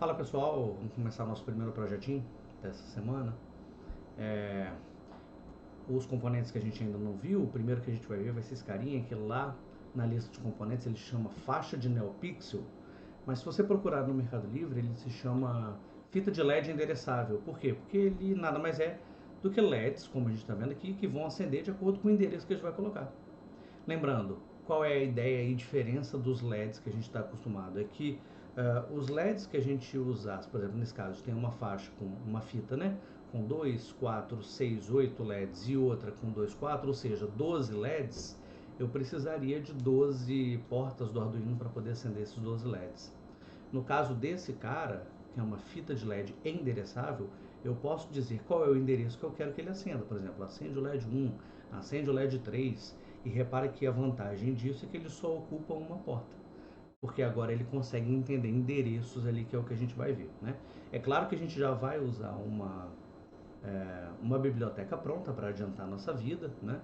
Fala pessoal, vamos começar nosso primeiro projetinho dessa semana. Os componentes que a gente ainda não viu, o primeiro que a gente vai ver vai ser esse carinha, que lá na lista de componentes ele chama faixa de NeoPixel, mas se você procurar no Mercado Livre ele se chama fita de LED endereçável. Por quê? Porque ele nada mais é do que LEDs, como a gente está vendo aqui, que vão acender de acordo com o endereço que a gente vai colocar. Lembrando, qual é a ideia e diferença dos LEDs que a gente está acostumado? É que os LEDs que a gente usa, por exemplo, nesse caso, tem uma faixa com uma fita, né? Com 2, 4, 6, 8 LEDs e outra com 2, 4, ou seja, 12 LEDs, eu precisaria de 12 portas do Arduino para poder acender esses 12 LEDs. No caso desse cara, que é uma fita de LED endereçável, eu posso dizer qual é o endereço que eu quero que ele acenda. Por exemplo, acende o LED 1, acende o LED 3, e repare que a vantagem disso é que ele só ocupa uma porta, porque agora ele consegue entender endereços ali, que é o que a gente vai ver, né? É claro que a gente já vai usar uma biblioteca pronta para adiantar a nossa vida, né?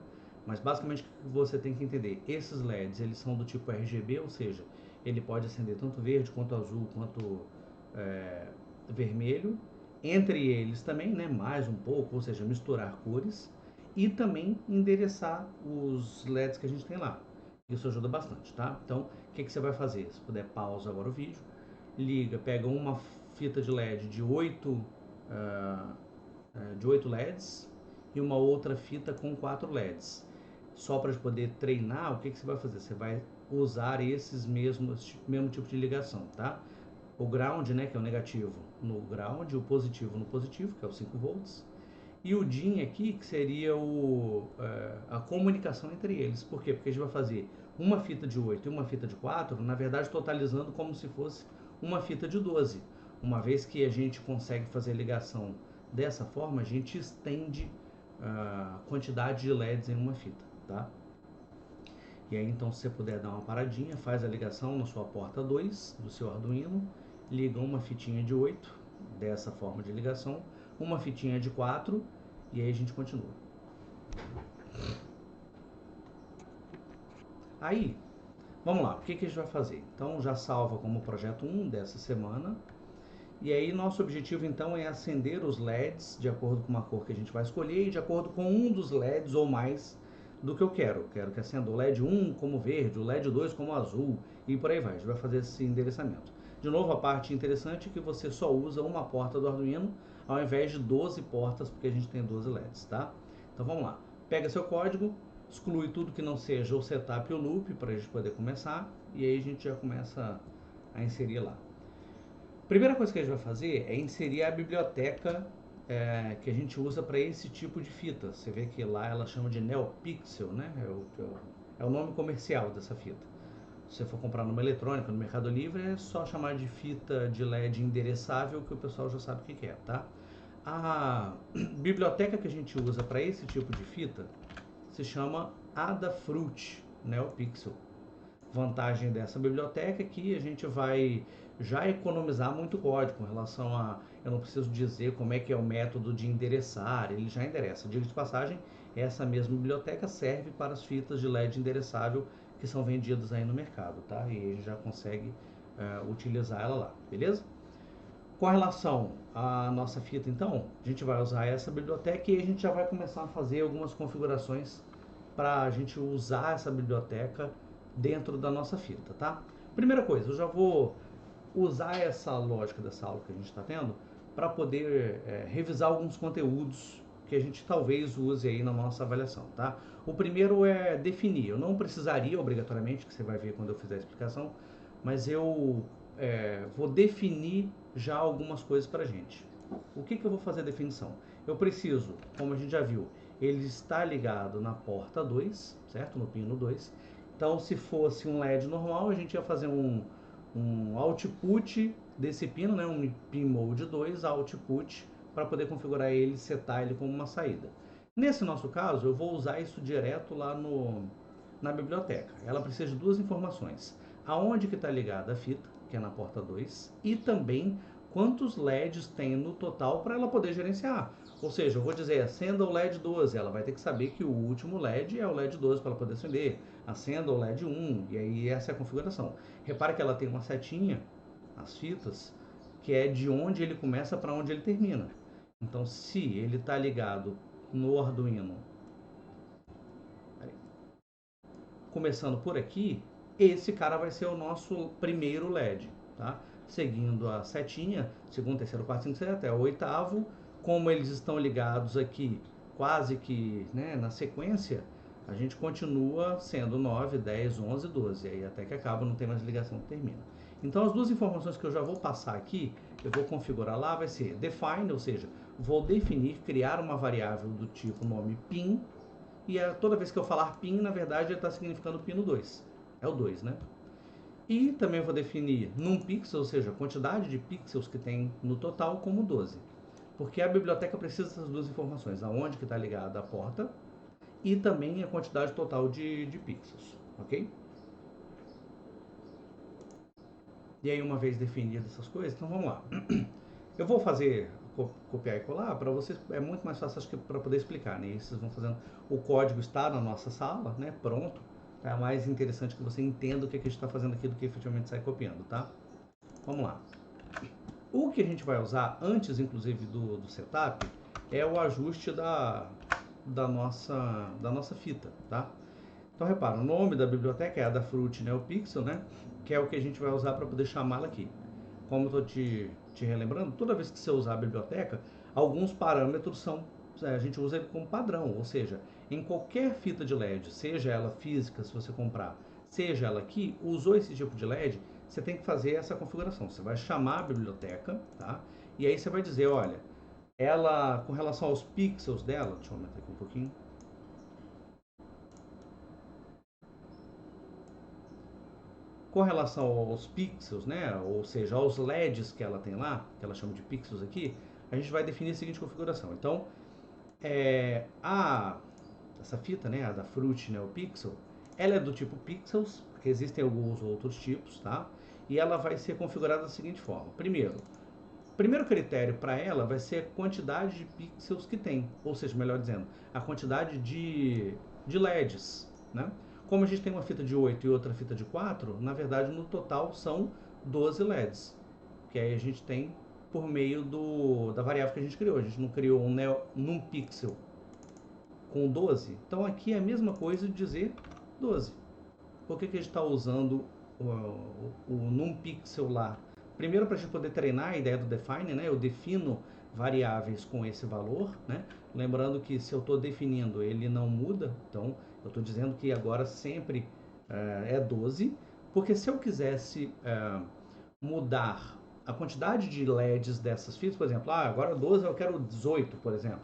Mas basicamente o que você tem que entender, esses LEDs eles são do tipo RGB, ou seja, ele pode acender tanto verde quanto azul quanto vermelho, entre eles também, né, mais um pouco, ou seja, misturar cores e também endereçar os LEDs que a gente tem lá. Isso ajuda bastante, tá? Então, o que você vai fazer? Se puder, pausa agora o vídeo, liga, pega uma fita de LED de 8 LEDs e uma outra fita com 4 LEDs. Só para poder treinar, o que você vai fazer? Você vai usar esses mesmo tipo de ligação, tá? O ground, né, que é o negativo no ground, o positivo no positivo, que é o 5 volts, e o DIN aqui, que seria a comunicação entre eles. Por quê? Porque a gente vai fazer uma fita de 8 e uma fita de 4, na verdade totalizando como se fosse uma fita de 12. Uma vez que a gente consegue fazer ligação dessa forma, a gente estende a quantidade de LEDs em uma fita, tá? E aí então, se você puder dar uma paradinha, faz a ligação na sua porta 2 do seu Arduino, liga uma fitinha de 8 dessa forma de ligação, uma fitinha de 4 e aí a gente continua. Aí, vamos lá, o que a gente vai fazer? Então já salva como projeto 1 dessa semana. E aí nosso objetivo então é acender os LEDs de acordo com uma cor que a gente vai escolher e de acordo com um dos LEDs ou mais do que eu quero. Quero que acenda o LED 1 como verde, o LED 2 como azul e por aí vai. A gente vai fazer esse endereçamento. De novo, a parte interessante é que você só usa uma porta do Arduino ao invés de 12 portas, porque a gente tem 12 LEDs, tá? Então vamos lá. Pega seu código, exclui tudo que não seja o setup e o loop para a gente poder começar e aí a gente já começa a inserir lá. Primeira coisa que a gente vai fazer é inserir a biblioteca que a gente usa para esse tipo de fita. Você vê que lá ela chama de NeoPixel, né? É o nome comercial dessa fita. Se você for comprar numa eletrônica, no Mercado Livre, é só chamar de fita de LED endereçável, que o pessoal já sabe o que é, tá? A biblioteca que a gente usa para esse tipo de fita se chama Adafruit NeoPixel. Vantagem dessa biblioteca é que a gente vai já economizar muito código com relação a, eu não preciso dizer como é que é o método de endereçar, ele já endereça. Diga de passagem, essa mesma biblioteca serve para as fitas de LED endereçável que são vendidas aí no mercado, tá? E a gente já consegue utilizar ela lá, beleza? Com relação à nossa fita, então, a gente vai usar essa biblioteca e a gente já vai começar a fazer algumas configurações para a gente usar essa biblioteca dentro da nossa fita, tá? Primeira coisa, eu já vou usar essa lógica dessa aula que a gente está tendo para poder revisar alguns conteúdos que a gente talvez use aí na nossa avaliação, tá? O primeiro é definir. Eu não precisaria obrigatoriamente, que você vai ver quando eu fizer a explicação, mas eu vou definir já algumas coisas para a gente. O que eu vou fazer a definição? Eu preciso, como a gente já viu, ele está ligado na porta 2, certo? No pino 2. Então, se fosse um LED normal, a gente ia fazer um output desse pino, né? Um pin mode 2 output, para poder configurar ele, setar ele como uma saída. Nesse nosso caso, eu vou usar isso direto lá na biblioteca. Ela precisa de duas informações. Aonde que está ligada a fita, que é na porta 2, e também quantos LEDs tem no total para ela poder gerenciar. Ou seja, eu vou dizer, acenda o LED 12, ela vai ter que saber que o último LED é o LED 12 para ela poder acender. Acenda o LED 1, e aí essa é a configuração. Repare que ela tem uma setinha, as fitas, que é de onde ele começa para onde ele termina. Então, se ele está ligado no Arduino, começando por aqui, esse cara vai ser o nosso primeiro LED, tá? Seguindo a setinha, segundo, terceiro, quarto, cinco, seis, até o oitavo. Como eles estão ligados aqui, quase que, né, na sequência, a gente continua sendo 9, 10, 11, 12. Aí até que acaba, não tem mais ligação que termina. Então, as duas informações que eu já vou passar aqui, eu vou configurar lá, vai ser define, ou seja, vou definir, criar uma variável do tipo nome pin, e toda vez que eu falar pin, na verdade, ele está significando pino 2. É o 2, né? E também vou definir num pixel, ou seja, a quantidade de pixels que tem no total, como 12. Porque a biblioteca precisa dessas duas informações, aonde que está ligada a porta e também a quantidade total de pixels, ok? E aí, uma vez definidas essas coisas, então vamos lá. Eu vou fazer, copiar e colar, para vocês é muito mais fácil, acho que para poder explicar, né? E vocês vão fazendo, o código está na nossa sala, né? Pronto. É mais interessante que você entenda o que a gente está fazendo aqui do que efetivamente sair copiando, tá? Vamos lá. O que a gente vai usar antes, inclusive, do setup, é o ajuste da nossa fita, tá? Então, repara, o nome da biblioteca é Adafruit NeoPixel, né? Que é o que a gente vai usar para poder chamá-la aqui. Como eu estou te relembrando, toda vez que você usar a biblioteca, alguns parâmetros a gente usa ele como padrão, ou seja, em qualquer fita de LED, seja ela física, se você comprar, seja ela aqui, usou esse tipo de LED, você tem que fazer essa configuração. Você vai chamar a biblioteca, tá? E aí você vai dizer, olha, ela, com relação aos pixels dela, deixa eu aumentar aqui um pouquinho. Com relação aos pixels, né, ou seja, aos LEDs que ela tem lá, que ela chama de pixels aqui, a gente vai definir a seguinte configuração. Então, essa fita, né, a da Fruit NeoPixel, ela é do tipo pixels, porque existem alguns outros tipos, tá? E ela vai ser configurada da seguinte forma. Primeiro critério para ela vai ser a quantidade de pixels que tem, ou seja, melhor dizendo, a quantidade de LEDs, né? Como a gente tem uma fita de 8 e outra fita de 4, na verdade no total são 12 LEDs, que aí a gente tem por meio da variável que a gente criou. A gente não criou num pixel com 12, então aqui é a mesma coisa de dizer 12. Por que a gente está usando o num pixel lá? Primeiro, para a gente poder treinar a ideia do define, né? Eu defino variáveis com esse valor, né? Lembrando que se eu estou definindo, ele não muda, então eu estou dizendo que agora sempre é 12, porque se eu quisesse mudar a quantidade de LEDs dessas fitas, por exemplo, agora 12 eu quero 18, por exemplo.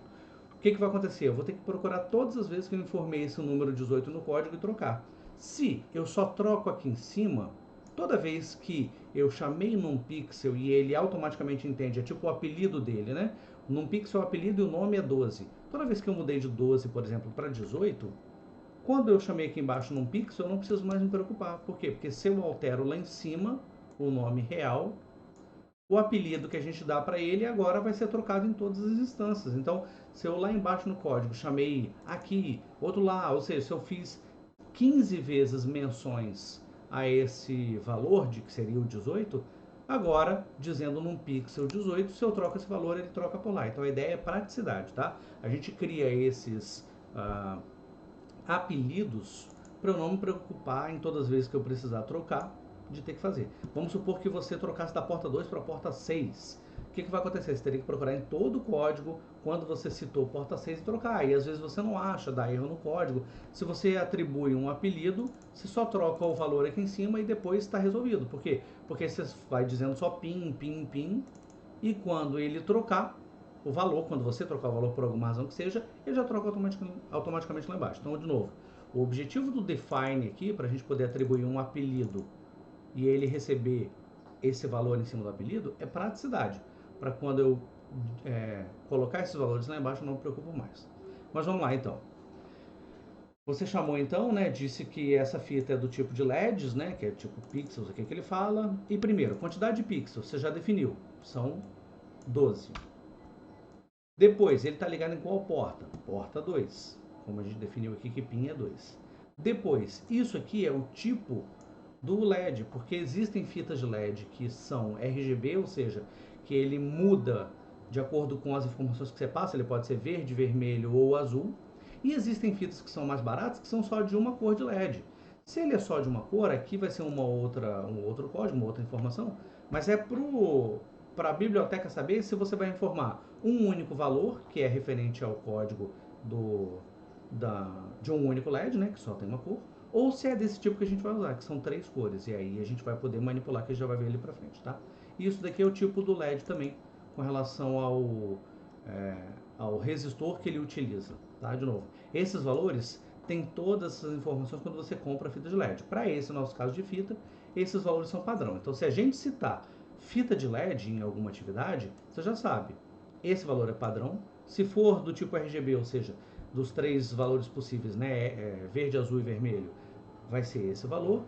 O que vai acontecer? Eu vou ter que procurar todas as vezes que eu informei esse número 18 no código e trocar. Se eu só troco aqui em cima, toda vez que eu chamei num pixel e ele automaticamente entende, é tipo o apelido dele, né? Num pixel o apelido e o nome é 12. Toda vez que eu mudei de 12, por exemplo, para 18, quando eu chamei aqui embaixo num pixel, eu não preciso mais me preocupar. Por quê? Porque se eu altero lá em cima o nome real, o apelido que a gente dá para ele agora vai ser trocado em todas as instâncias. Então, se eu lá embaixo no código chamei aqui, outro lá, ou seja, se eu fiz 15 vezes menções a esse valor, que seria o 18, agora, dizendo num pixel 18, se eu troco esse valor, ele troca por lá. Então, a ideia é praticidade, tá? A gente cria esses apelidos para eu não me preocupar em todas as vezes que eu precisar trocar, de ter que fazer. Vamos supor que você trocasse da porta 2 para a porta 6. O que vai acontecer? Você teria que procurar em todo o código quando você citou porta 6 e trocar. E às vezes você não acha, dá erro no código. Se você atribui um apelido, você só troca o valor aqui em cima e depois está resolvido. Por quê? Porque você vai dizendo só pin, pin, pin. E quando ele trocar o valor, quando você trocar o valor por alguma razão que seja, ele já troca automaticamente lá embaixo. Então, de novo, o objetivo do define aqui, para a gente poder atribuir um apelido e ele receber esse valor em cima do apelido, é praticidade. Para quando eu colocar esses valores lá embaixo, eu não me preocupo mais. Mas vamos lá, então. Você chamou, então, né, disse que essa fita é do tipo de LEDs, né, que é tipo pixels aqui que ele fala. E primeiro, quantidade de pixels, você já definiu, são 12. Depois, ele está ligado em qual porta? Porta 2. Como a gente definiu aqui que pin é 2. Depois, isso aqui é o tipo do LED, porque existem fitas de LED que são RGB, ou seja, que ele muda de acordo com as informações que você passa, ele pode ser verde, vermelho ou azul, e existem fitas que são mais baratas, que são só de uma cor de LED. Se ele é só de uma cor, aqui vai ser um outro código, uma outra informação, mas é para a biblioteca saber se você vai informar um único valor, que é referente ao código de um único LED, né, que só tem uma cor, ou se é desse tipo que a gente vai usar, que são 3 cores, e aí a gente vai poder manipular, que a gente já vai ver ali pra frente, tá? E isso daqui é o tipo do LED também, com relação ao resistor que ele utiliza, tá? De novo, esses valores têm todas essas informações quando você compra a fita de LED. Para esse nosso caso de fita, esses valores são padrão. Então, se a gente citar fita de LED em alguma atividade, você já sabe, esse valor é padrão. Se for do tipo RGB, ou seja, dos 3 valores possíveis, né, verde, azul e vermelho, vai ser esse valor,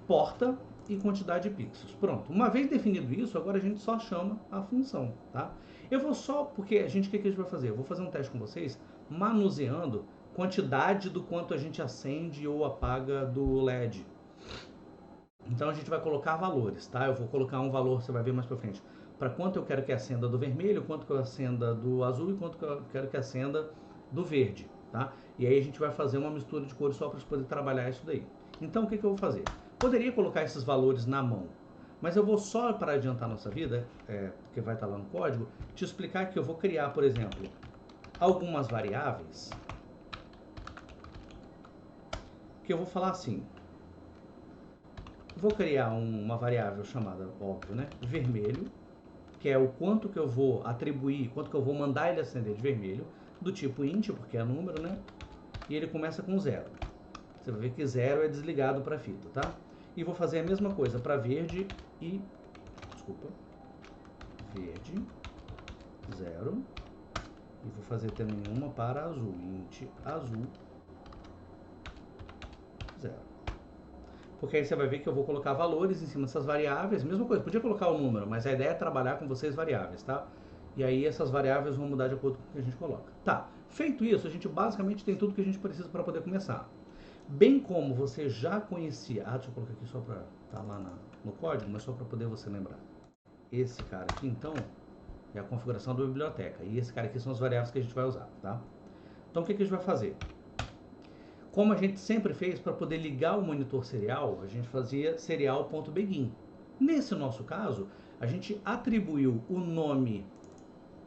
porta e quantidade de pixels. Pronto, uma vez definido isso, agora a gente só chama a função, tá? Eu vou só, porque o que a gente vai fazer? Eu vou fazer um teste com vocês, manuseando quantidade do quanto a gente acende ou apaga do LED. Então a gente vai colocar valores, tá? Eu vou colocar um valor, você vai ver mais pra frente, para quanto eu quero que acenda do vermelho, quanto que eu acenda do azul e quanto que eu quero que acenda do verde, tá? E aí a gente vai fazer uma mistura de cores só para poder trabalhar isso daí. Então o que eu vou fazer? Poderia colocar esses valores na mão, mas eu vou só, para adiantar a nossa vida, porque vai estar lá no código, te explicar que eu vou criar, por exemplo, algumas variáveis, que eu vou falar assim, vou criar uma variável chamada, óbvio, né, vermelho, que é o quanto que eu vou atribuir, quanto que eu vou mandar ele acender de vermelho, do tipo int, porque é número, né, e ele começa com 0. Você vai ver que 0 é desligado para a fita, tá? E vou fazer a mesma coisa para verde e... Desculpa. Verde, 0. E vou fazer também uma para azul. Int azul, 0. Porque aí você vai ver que eu vou colocar valores em cima dessas variáveis. Mesma coisa, podia colocar o número, mas a ideia é trabalhar com vocês variáveis, tá? E aí essas variáveis vão mudar de acordo com o que a gente coloca. Tá, feito isso, a gente basicamente tem tudo que a gente precisa para poder começar. Bem como você já conhecia... deixa eu colocar aqui só para estar lá no código, mas só para poder você lembrar. Esse cara aqui, então, é a configuração da biblioteca. E esse cara aqui são as variáveis que a gente vai usar, tá? Então, o que a gente vai fazer? Como a gente sempre fez para poder ligar o monitor serial, a gente fazia serial.begin. Nesse nosso caso, a gente atribuiu o nome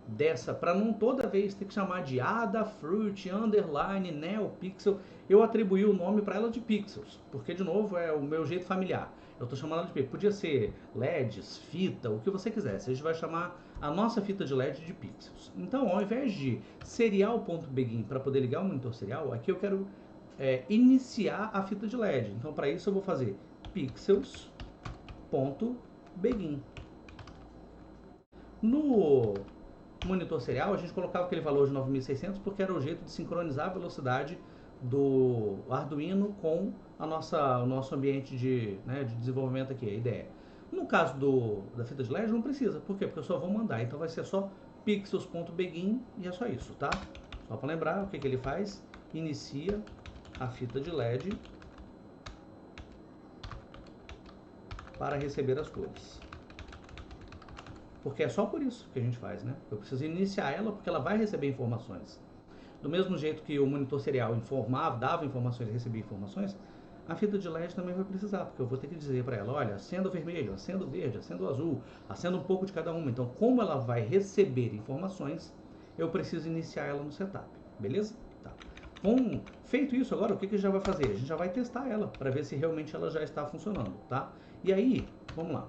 dessa, para não toda vez ter que chamar de Adafruit, underline, neopixel, eu atribuí o nome para ela de pixels, porque de novo é o meu jeito familiar. Eu estou chamando ela de pixels. Podia ser LEDs, fita, o que você quisesse. A gente vai chamar a nossa fita de LED de pixels. Então, ao invés de serial.begin para poder ligar o monitor serial, aqui eu quero iniciar a fita de LED. Então, para isso eu vou fazer pixels.begin. No monitor serial, a gente colocava aquele valor de 9600 porque era o jeito de sincronizar a velocidade do Arduino com o nosso ambiente de desenvolvimento aqui, a ideia. No caso da fita de LED não precisa, por quê? Porque eu só vou mandar, então vai ser só pixels.begin e é só isso, tá? Só para lembrar o que ele faz, inicia a fita de LED para receber as cores. Porque é só por isso que a gente faz, né? Eu preciso iniciar ela porque ela vai receber informações. Do mesmo jeito que o monitor serial informava, dava informações e recebia informações, a fita de LED também vai precisar, porque eu vou ter que dizer para ela, olha, acenda o vermelho, acenda o verde, acenda o azul, acenda um pouco de cada uma. Então, como ela vai receber informações, eu preciso iniciar ela no setup, beleza? Tá. Bom, feito isso agora, o que a gente já vai fazer? A gente já vai testar ela, para ver se realmente ela já está funcionando, tá? E aí, vamos lá.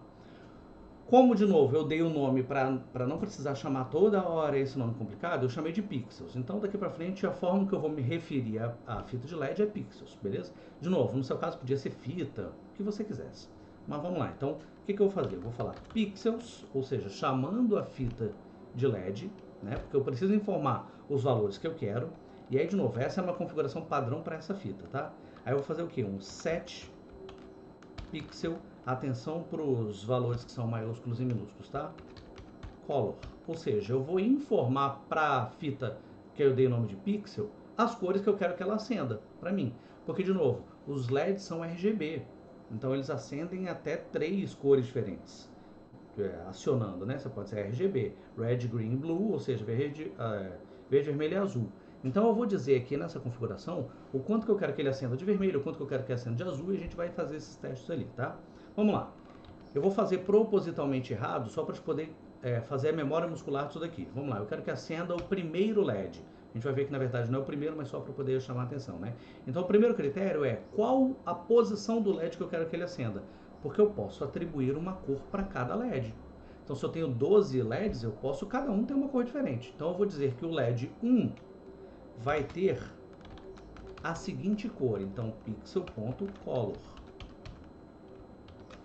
Como, de novo, eu dei o nome para não precisar chamar toda hora esse nome complicado, eu chamei de pixels. Então, daqui para frente, a forma que eu vou me referir à fita de LED é pixels, beleza? De novo, no seu caso, podia ser fita, o que você quisesse. Mas vamos lá. Então, o que eu vou fazer? Eu vou falar pixels, ou seja, chamando a fita de LED, né? Porque eu preciso informar os valores que eu quero. E aí, de novo, essa é uma configuração padrão para essa fita, tá? Aí eu vou fazer o quê? Um set pixel. Atenção para os valores que são maiúsculos e minúsculos, tá? Color, ou seja, eu vou informar para a fita que eu dei o nome de pixel as cores que eu quero que ela acenda para mim. Porque, de novo, os LEDs são RGB. Então eles acendem até 3 cores diferentes, acionando, né? Você pode ser RGB, Red, Green, Blue, ou seja, verde, vermelho e azul. Então eu vou dizer aqui nessa configuração o quanto que eu quero que ele acenda de vermelho, o quanto que eu quero que ele acenda de azul, e a gente vai fazer esses testes ali, tá? Vamos lá. Eu vou fazer propositalmente errado, só para poder fazer a memória muscular disso daqui. Vamos lá, eu quero que acenda o primeiro LED. A gente vai ver que na verdade não é o primeiro, mas só para poder chamar a atenção, né? Então o primeiro critério é qual a posição do LED que eu quero que ele acenda. Porque eu posso atribuir uma cor para cada LED. Então se eu tenho 12 LEDs, eu posso cada um ter uma cor diferente. Então eu vou dizer que o LED 1 vai ter a seguinte cor. Então pixel.color.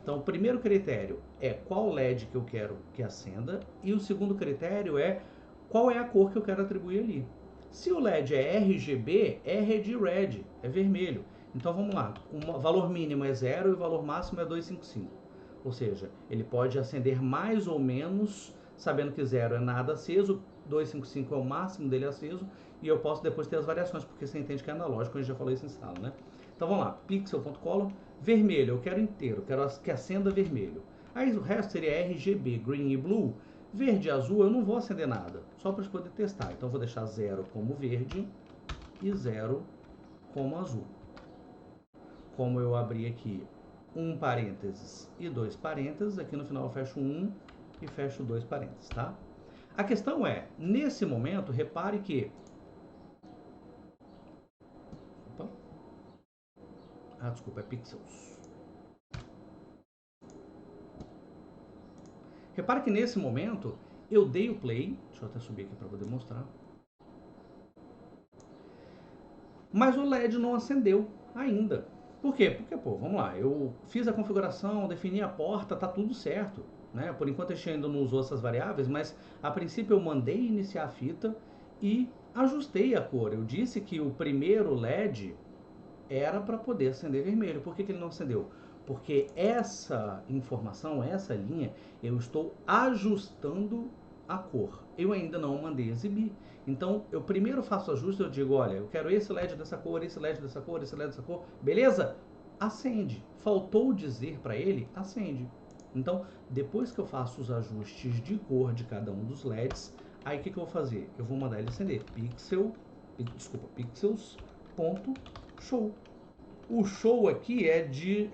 Então, o primeiro critério é qual LED que eu quero que acenda, e o segundo critério é qual é a cor que eu quero atribuir ali. Se o LED é RGB, R é de red, é vermelho. Então vamos lá, o valor mínimo é 0 e o valor máximo é 255. Ou seja, ele pode acender mais ou menos, sabendo que 0 é nada aceso, 255 é o máximo dele aceso, e eu posso depois ter as variações, porque você entende que é analógico, a gente já falou isso em sala, né? Então vamos lá, pixel.color, vermelho, eu quero inteiro, quero que acenda vermelho. Aí o resto seria RGB, green e blue. Verde e azul eu não vou acender nada, só para poder testar. Então eu vou deixar 0 como verde e 0 como azul. Como eu abri aqui um parênteses e 2 parênteses, aqui no final eu fecho 1 e fecho 2 parênteses, tá? A questão é, nesse momento, repare que... Opa. Desculpa, é pixels. Repare que nesse momento eu dei o play, deixa eu até subir aqui para poder mostrar, mas o LED não acendeu ainda. Por quê? Porque, pô, vamos lá, eu fiz a configuração, defini a porta, tá tudo certo, né? Por enquanto a gente ainda não usou essas variáveis, mas a princípio eu mandei iniciar a fita e ajustei a cor. Eu disse que o primeiro LED era para poder acender vermelho. Por que ele não acendeu? Porque essa informação, essa linha, eu estou ajustando a cor. Eu ainda não mandei exibir. Então, eu primeiro faço o ajuste, eu digo, olha, eu quero esse LED dessa cor, esse LED dessa cor, esse LED dessa cor. Beleza? Acende. Faltou dizer para ele, acende. Então, depois que eu faço os ajustes de cor de cada um dos LEDs, aí o que eu vou fazer? Eu vou mandar ele acender pixels.show. O show aqui é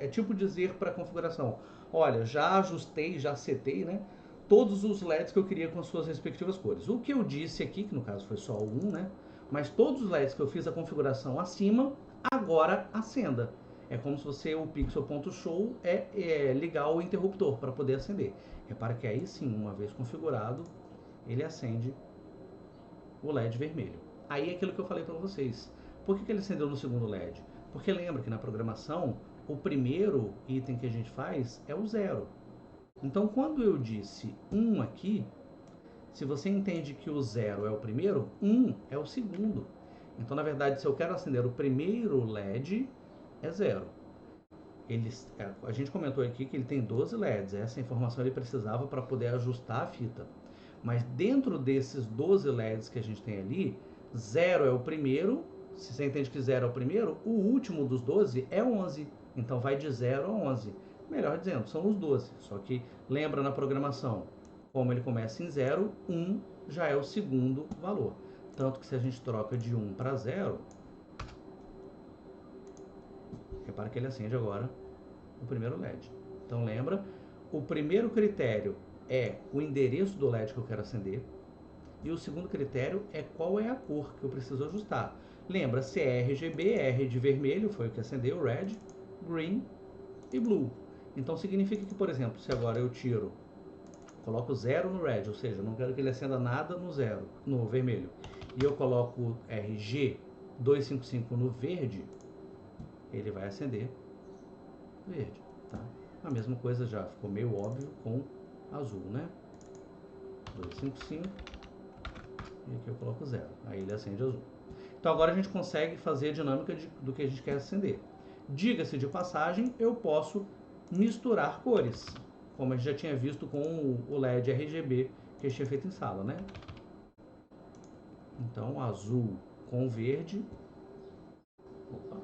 tipo dizer para a configuração, olha, já ajustei, já setei, né, todos os LEDs que eu queria com as suas respectivas cores. O que eu disse aqui, que no caso foi só um, né, mas todos os LEDs que eu fiz a configuração acima, agora acenda. É como se você, o pixel.show ligar o interruptor para poder acender. Repara que aí sim, uma vez configurado, ele acende o LED vermelho. Aí é aquilo que eu falei para vocês. Por que ele acendeu no segundo LED? Porque lembra que na programação, o primeiro item que a gente faz é o 0. Então, quando eu disse 1 aqui, se você entende que o 0 é o primeiro, 1 é o segundo. Então, na verdade, se eu quero acender o primeiro LED, é 0. A gente comentou aqui que ele tem 12 LEDs. Essa informação ele precisava para poder ajustar a fita. Mas dentro desses 12 LEDs que a gente tem ali, 0 é o primeiro. Se você entende que 0 é o primeiro, o último dos 12 é 11. Então vai de 0 a 11. Melhor dizendo, são os 12. Só que lembra na programação, como ele começa em 0, 1 já é o segundo valor. Tanto que se a gente troca de 1 para 0, repara que ele acende agora o primeiro LED. Então lembra, o primeiro critério é o endereço do LED que eu quero acender. E o segundo critério é qual é a cor que eu preciso ajustar. Lembra, se é RGB, R de vermelho, foi o que acendeu, red, green e blue. Então significa que, por exemplo, se agora eu tiro, coloco 0 no red, ou seja, não quero que ele acenda nada no zero, no vermelho, e eu coloco RG 255 no verde, ele vai acender verde, tá? A mesma coisa já ficou meio óbvio com azul, né? 255 e aqui eu coloco 0, aí ele acende azul. Então agora a gente consegue fazer a dinâmica do que a gente quer acender. Diga-se de passagem, eu posso misturar cores, como a gente já tinha visto com o LED RGB que a gente tinha feito em sala, né? Então azul com verde. Opa.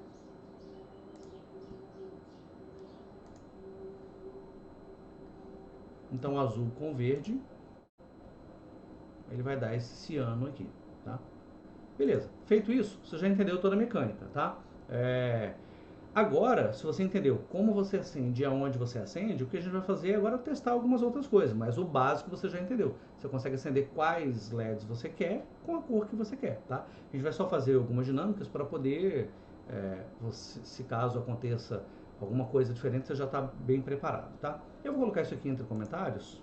Então azul com verde, ele vai dar esse ciano aqui, tá? Beleza, feito isso, você já entendeu toda a mecânica, tá? Agora, se você entendeu como você acende e aonde você acende, o que a gente vai fazer agora é testar algumas outras coisas, mas o básico você já entendeu. Você consegue acender quais LEDs você quer com a cor que você quer, tá? A gente vai só fazer algumas dinâmicas para poder, se caso aconteça alguma coisa diferente, você já está bem preparado, tá? Eu vou colocar isso aqui entre comentários,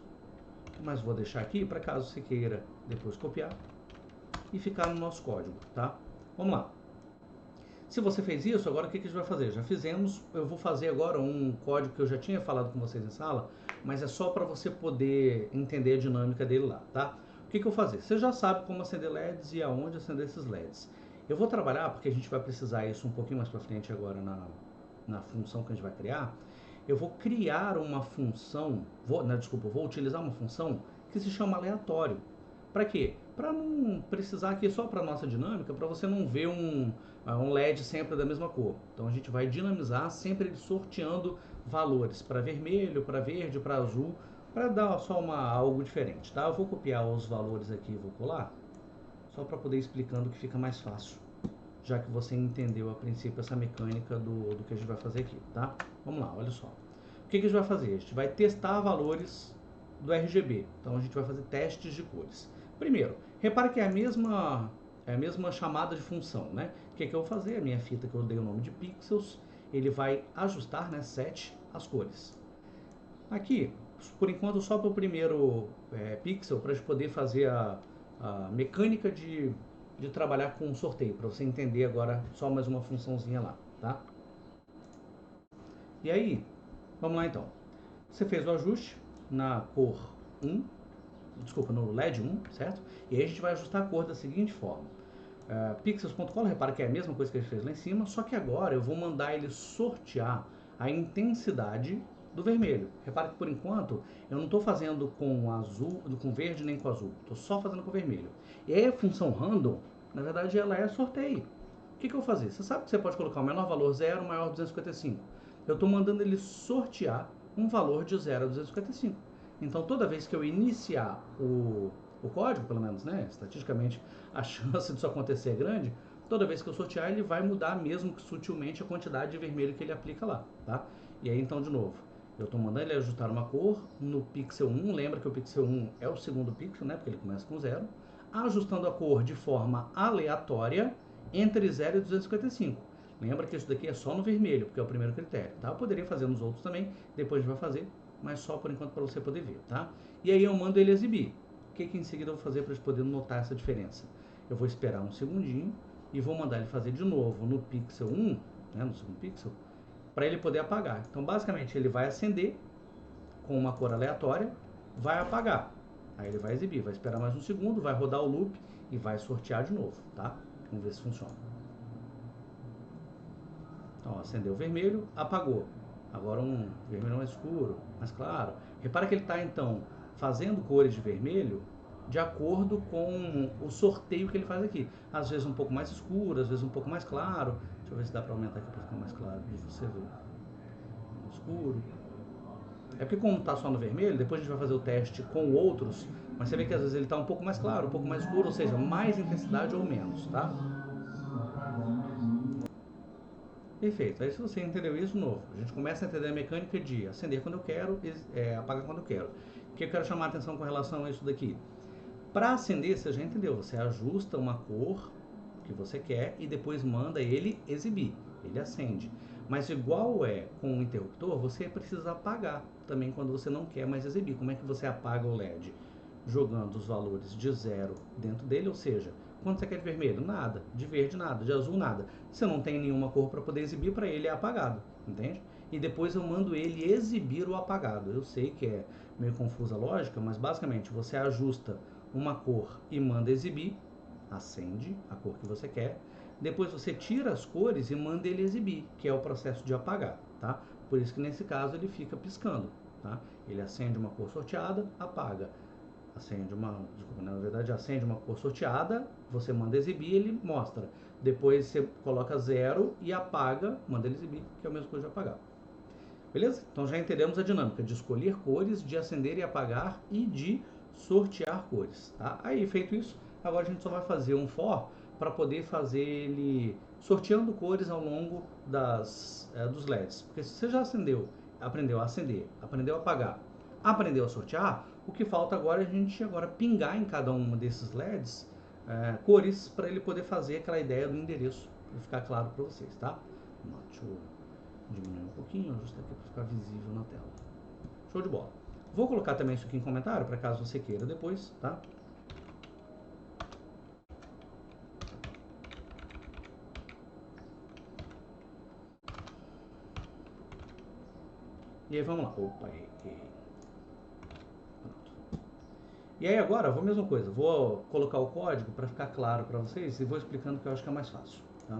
mas vou deixar aqui para caso você queira depois copiar e ficar no nosso código, tá? Vamos lá. Se você fez isso, agora o que a gente vai fazer? Já fizemos, eu vou fazer agora um código que eu já tinha falado com vocês em sala, mas é só para você poder entender a dinâmica dele lá, tá? O que eu vou fazer? Você já sabe como acender LEDs e aonde acender esses LEDs. Eu vou trabalhar, porque a gente vai precisar isso um pouquinho mais para frente agora na função que a gente vai criar. Eu vou criar uma função, vou utilizar uma função que se chama aleatório. Para quê? Para não precisar aqui só para nossa dinâmica, para você não ver um LED sempre da mesma cor. Então a gente vai dinamizar sempre sorteando valores para vermelho, para verde, para azul, para dar só algo diferente, tá? Eu vou copiar os valores aqui e vou colar, só para poder ir explicando que fica mais fácil, já que você entendeu a princípio essa mecânica do que a gente vai fazer aqui, tá? Vamos lá, olha só. O que a gente vai fazer? A gente vai testar valores do RGB. Então a gente vai fazer testes de cores. Primeiro, repara que é a mesma chamada de função, né? O que eu vou fazer? A minha fita que eu dei o nome de pixels, ele vai ajustar, né, set as cores. Aqui, por enquanto, só para o primeiro pixel, para a gente poder fazer a mecânica de trabalhar com o sorteio, para você entender agora só mais uma funçãozinha lá, tá? E aí, vamos lá então. Você fez o ajuste na cor 1, desculpa, no LED 1, certo? E aí a gente vai ajustar a cor da seguinte forma. Pixels.color, repara que é a mesma coisa que a gente fez lá em cima, só que agora eu vou mandar ele sortear a intensidade do vermelho. Repara que por enquanto eu não estou fazendo com azul, com verde nem com azul, estou só fazendo com vermelho. E aí a função random, na verdade ela é sorteio. O que eu vou fazer? Você sabe que você pode colocar o menor valor 0, o maior 255. Eu estou mandando ele sortear um valor de 0 a 255. Então toda vez que eu iniciar o código, pelo menos, né, estatisticamente a chance disso acontecer é grande, toda vez que eu sortear ele vai mudar, mesmo que sutilmente, a quantidade de vermelho que ele aplica lá, tá? E aí então, de novo, eu estou mandando ele ajustar uma cor no pixel 1, lembra que o pixel 1 é o segundo pixel, né, porque ele começa com 0, ajustando a cor de forma aleatória entre 0 e 255. Lembra que isso daqui é só no vermelho, porque é o primeiro critério, tá? Eu poderia fazer nos outros também, depois a gente vai fazer, mas só por enquanto para você poder ver, tá? E aí eu mando ele exibir. O que em seguida eu vou fazer para eles poderem notar essa diferença? Eu vou esperar um segundinho e vou mandar ele fazer de novo no pixel 1, né, no segundo pixel, para ele poder apagar. Então basicamente ele vai acender com uma cor aleatória, vai apagar. Aí ele vai exibir, vai esperar mais um segundo, vai rodar o loop e vai sortear de novo, tá? Vamos ver se funciona. Então, acendeu vermelho, apagou. Agora um vermelho mais escuro, mais claro. Repara que ele está, então, fazendo cores de vermelho de acordo com o sorteio que ele faz aqui. Às vezes um pouco mais escuro, às vezes um pouco mais claro. Deixa eu ver se dá para aumentar aqui para ficar mais claro. Você vê. Escuro. É porque como está só no vermelho, depois a gente vai fazer o teste com outros, mas você vê que às vezes ele está um pouco mais claro, um pouco mais escuro, ou seja, mais intensidade ou menos, tá? Perfeito. Aí se você entendeu isso, novo, a gente começa a entender a mecânica de acender quando eu quero, apagar quando eu quero. O que eu quero chamar a atenção com relação a isso daqui? Para acender, você já entendeu, você ajusta uma cor que você quer e depois manda ele exibir, ele acende. Mas igual é com o interruptor, você precisa apagar também quando você não quer mais exibir. Como é que você apaga o LED? Jogando os valores de 0 dentro dele, ou seja, quando você quer de vermelho? Nada. De verde, nada. De azul, nada. Você não tem nenhuma cor para poder exibir, para ele é apagado, entende? E depois eu mando ele exibir o apagado. Eu sei que é meio confusa a lógica, mas basicamente você ajusta uma cor e manda exibir, acende a cor que você quer. Depois você tira as cores e manda ele exibir, que é o processo de apagar, tá? Por isso que nesse caso ele fica piscando, tá? Ele acende uma cor sorteada, apaga. Na verdade acende uma cor sorteada, você manda exibir, ele mostra. Depois você coloca 0 e apaga, manda ele exibir, que é a mesma coisa de apagar. Beleza? Então já entendemos a dinâmica de escolher cores, de acender e apagar e de sortear cores. Tá? Aí, feito isso, agora a gente só vai fazer um for para poder fazer ele sorteando cores ao longo dos LEDs. Porque se você já aprendeu a acender, aprendeu a apagar, aprendeu a sortear, o que falta agora é a gente agora pingar em cada um desses LEDs cores para ele poder fazer aquela ideia do endereço, para ficar claro para vocês, tá? Deixa eu diminuir um pouquinho, ajustar aqui para ficar visível na tela. Show de bola. Vou colocar também isso aqui em comentário, para caso você queira depois, tá? E aí vamos lá. Opa, errei. Pronto. E aí agora, vou a mesma coisa. Vou colocar o código para ficar claro para vocês e vou explicando que eu acho que é mais fácil, tá?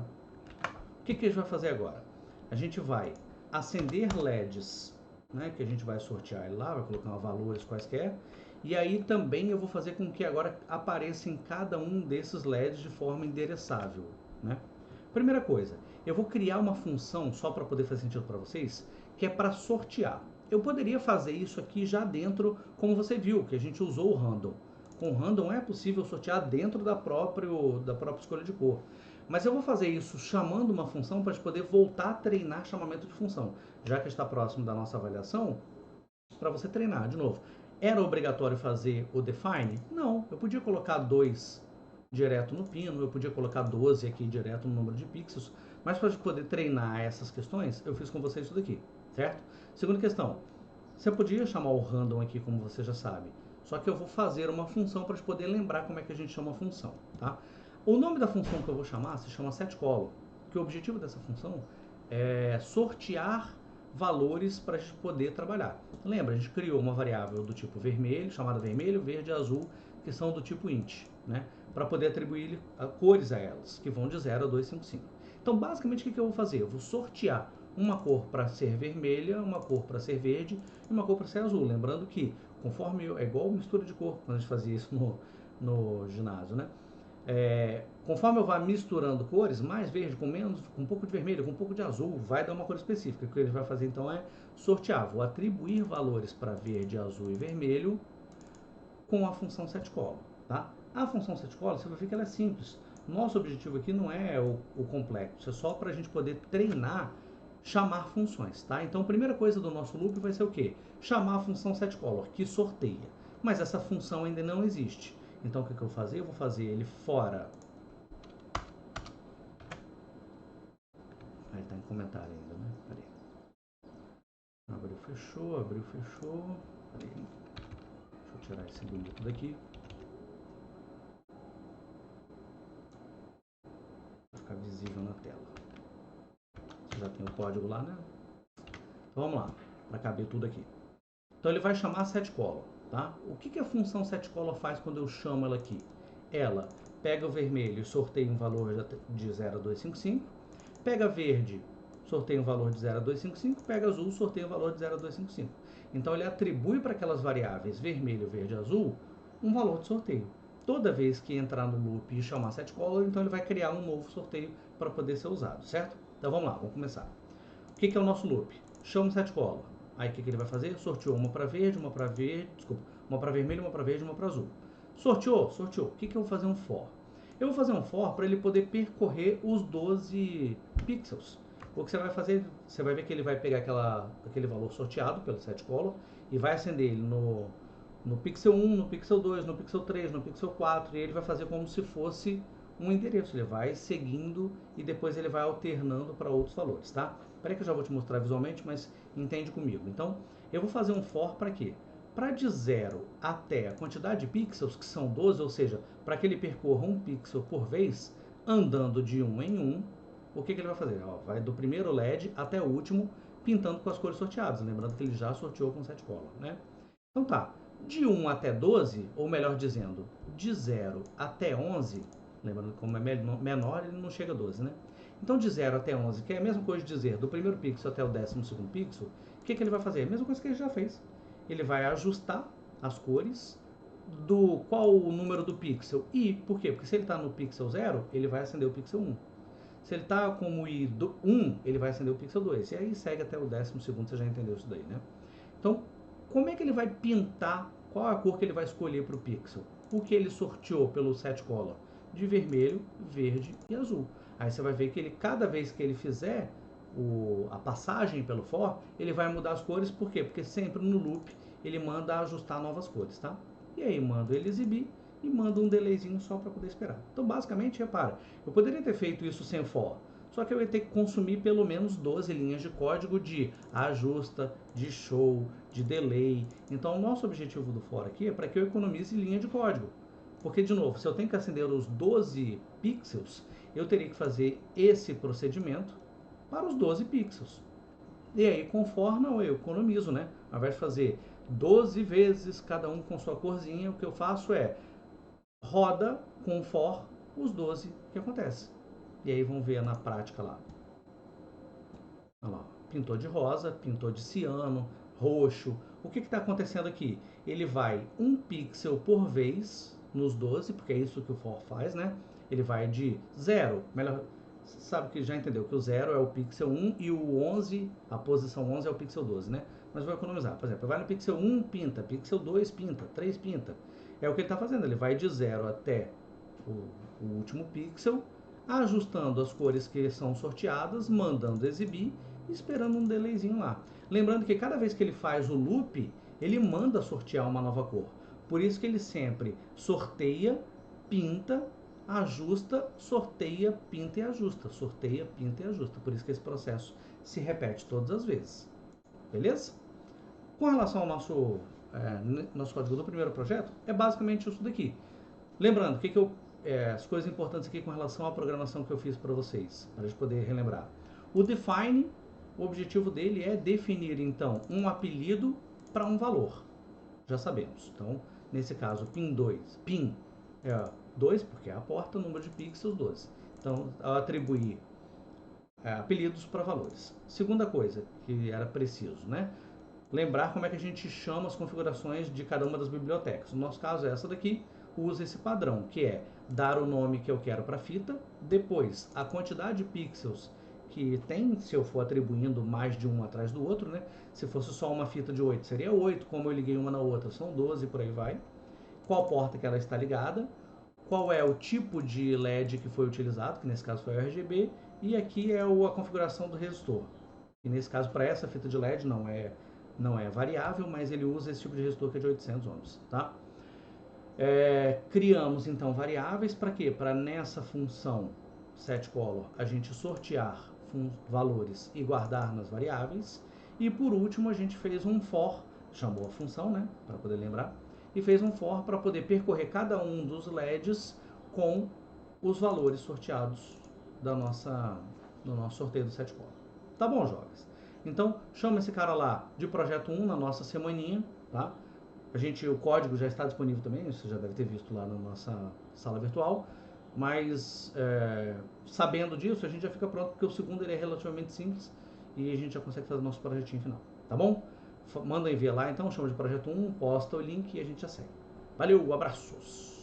O que a gente vai fazer agora? A gente vai acender LEDs, né, que a gente vai sortear ele lá, vai colocar valores quaisquer, e aí também eu vou fazer com que agora apareça em cada um desses LEDs de forma endereçável, né? Primeira coisa, eu vou criar uma função, só para poder fazer sentido para vocês, que é para sortear. Eu poderia fazer isso aqui já dentro, como você viu, que a gente usou o random. Com o random é possível sortear dentro da própria escolha de cor. Mas eu vou fazer isso chamando uma função para poder voltar a treinar chamamento de função, já que está próximo da nossa avaliação, para você treinar de novo. Era obrigatório fazer o define? Não, eu podia colocar 2 direto no pino, eu podia colocar 12 aqui direto no número de pixels, mas para poder treinar essas questões, eu fiz com vocês isso daqui, certo? Segunda questão, você podia chamar o random aqui, como você já sabe, só que eu vou fazer uma função para poder lembrar como é que a gente chama a função, tá? O nome da função que eu vou chamar se chama setColor, que o objetivo dessa função é sortear valores para a gente poder trabalhar. Lembra, a gente criou uma variável do tipo vermelho, chamada vermelho, verde e azul, que são do tipo int, né? Para poder atribuir cores a elas, que vão de 0 a 255. Então, basicamente, o que eu vou fazer? Eu vou sortear uma cor para ser vermelha, uma cor para ser verde e uma cor para ser azul. Lembrando que, conforme é igual mistura de cor, quando a gente fazia isso no ginásio, né? Conforme eu vá misturando cores, mais verde com menos, com um pouco de vermelho, com um pouco de azul, vai dar uma cor específica. O que ele vai fazer então é sortear. Vou atribuir valores para verde, azul e vermelho com a função setColor, tá? A função setColor, você vai ver que ela é simples. Nosso objetivo aqui não é o complexo, é só para a gente poder treinar, chamar funções, tá? Então, a primeira coisa do nosso loop vai ser o quê? Chamar a função setColor, que sorteia. Mas essa função ainda não existe. Então, o que eu vou fazer? Eu vou fazer ele fora. Aí tá em comentário ainda, né? Peraí. Abriu, fechou, abriu, fechou. Peraí. Deixa eu tirar esse bonito daqui. Pra ficar visível na tela. Você já tem o código lá, né? Então vamos lá, para caber tudo aqui. Então ele vai chamar setColor, tá? O que a função setColor faz quando eu chamo ela aqui? Ela pega o vermelho e sorteia um valor de 0 a 255, pega verde, sorteia um valor de 0 a 255, pega azul, sorteia um valor de 0 a 255. Então ele atribui para aquelas variáveis vermelho, verde e azul um valor de sorteio. Toda vez que entrar no loop e chamar setColor, então ele vai criar um novo sorteio para poder ser usado, certo? Então vamos lá, vamos começar. O que é o nosso loop? Chama o setColor. Aí o que ele vai fazer? Sorteou uma para verde, uma para vermelho, uma para verde, uma para azul. Sorteou? Sorteou. O que eu vou fazer um for? Eu vou fazer um for para ele poder percorrer os 12 pixels. O que você vai fazer, você vai ver que ele vai pegar aquele valor sorteado pelo setColor e vai acender ele no pixel 1, no pixel 2, no pixel 3, no pixel 4, e ele vai fazer como se fosse um endereço. Ele vai seguindo e depois ele vai alternando para outros valores, tá? Espera que eu já vou te mostrar visualmente, mas entende comigo. Então, eu vou fazer um for para quê? Para de 0 até a quantidade de pixels, que são 12, ou seja, para que ele percorra um pixel por vez, andando de 1 em 1, o que ele vai fazer? Vai do primeiro LED até o último, pintando com as cores sorteadas. Lembrando que ele já sorteou com setColor, né? Então tá, de 1 até 12, ou melhor dizendo, de 0 até 11, lembrando que como é menor, ele não chega a 12, né? Então, de 0 até 11, que é a mesma coisa de dizer do primeiro pixel até o 12º pixel, o que ele vai fazer? A mesma coisa que ele já fez. Ele vai ajustar as cores do qual o número do pixel. E por quê? Porque se ele está no pixel 0, ele vai acender o pixel 1. Se ele está como I1, ele vai acender o pixel 2. E aí segue até o 12º, você já entendeu isso daí, né? Então, como é que ele vai pintar? Qual é a cor que ele vai escolher para o pixel? O que ele sorteou pelo set color? De vermelho, verde e azul. Aí você vai ver que ele, cada vez que ele fizer a passagem pelo for, ele vai mudar as cores. Por quê? Porque sempre no loop ele manda ajustar novas cores, tá? E aí manda ele exibir e manda um delayzinho só para poder esperar. Então, basicamente, repara, eu poderia ter feito isso sem for, só que eu ia ter que consumir pelo menos 12 linhas de código de ajusta, de show, de delay. Então, o nosso objetivo do for aqui é para que eu economize linha de código. Porque, de novo, se eu tenho que acender os 12 pixels, eu teria que fazer esse procedimento para os 12 pixels. E aí, com for, não, eu economizo, né? Ao invés de fazer 12 vezes, cada um com sua corzinha, o que eu faço é roda com for os 12 que acontece. E aí vamos ver na prática lá. Olha lá, pintou de rosa, pintou de ciano, roxo. O que está acontecendo aqui? Ele vai um pixel por vez nos 12, porque é isso que o for faz, né? Ele vai de 0, melhor, sabe que já entendeu que o 0 é o pixel 1 e o 11, a posição 11 é o pixel 12, né? Mas vou economizar. Por exemplo, vai no pixel 1, pinta, pixel 2, pinta, 3, pinta. É o que ele está fazendo, ele vai de 0 até o último pixel, ajustando as cores que são sorteadas, mandando exibir e esperando um delayzinho lá. Lembrando que cada vez que ele faz o loop, ele manda sortear uma nova cor. Por isso que ele sempre sorteia, pinta, ajusta, sorteia, pinta e ajusta. Sorteia, pinta e ajusta. Por isso que esse processo se repete todas as vezes. Beleza? Com relação ao nosso código do primeiro projeto, é basicamente isso daqui. Lembrando, as coisas importantes aqui com relação à programação que eu fiz para vocês, para a gente poder relembrar. O define, o objetivo dele é definir, então, um apelido para um valor. Já sabemos. Então, nesse caso, pin 2. Pin é 2, porque é a porta, número de pixels 12. Então, ao atribuir apelidos para valores. Segunda coisa que era preciso, né? Lembrar como é que a gente chama as configurações de cada uma das bibliotecas. No nosso caso, essa daqui usa esse padrão, que é dar o nome que eu quero para a fita, depois a quantidade de pixels que tem, se eu for atribuindo mais de um atrás do outro, né? Se fosse só uma fita de 8, seria 8, como eu liguei uma na outra, são 12, por aí vai. Qual porta que ela está ligada, qual é o tipo de LED que foi utilizado, que nesse caso foi o RGB, e aqui é a configuração do resistor. E nesse caso, para essa fita de LED, não é variável, mas ele usa esse tipo de resistor que é de 800 ohms, tá? Criamos então variáveis para quê? Para nessa função setColor a gente sortear valores e guardar nas variáveis. E por último a gente fez um for, chamou a função, né, para poder lembrar, e fez um for para poder percorrer cada um dos LEDs com os valores sorteados do nosso sorteio do setColor. Tá bom, jovens? Então chama esse cara lá de projeto 1 na nossa semaninha, tá? O código já está disponível também, você já deve ter visto lá na nossa sala virtual, mas sabendo disso, a gente já fica pronto, porque o segundo ele é relativamente simples e a gente já consegue fazer o nosso projetinho final, tá bom? Manda enviar lá então, chama de projeto 1, posta o link e a gente já segue. Valeu, abraços!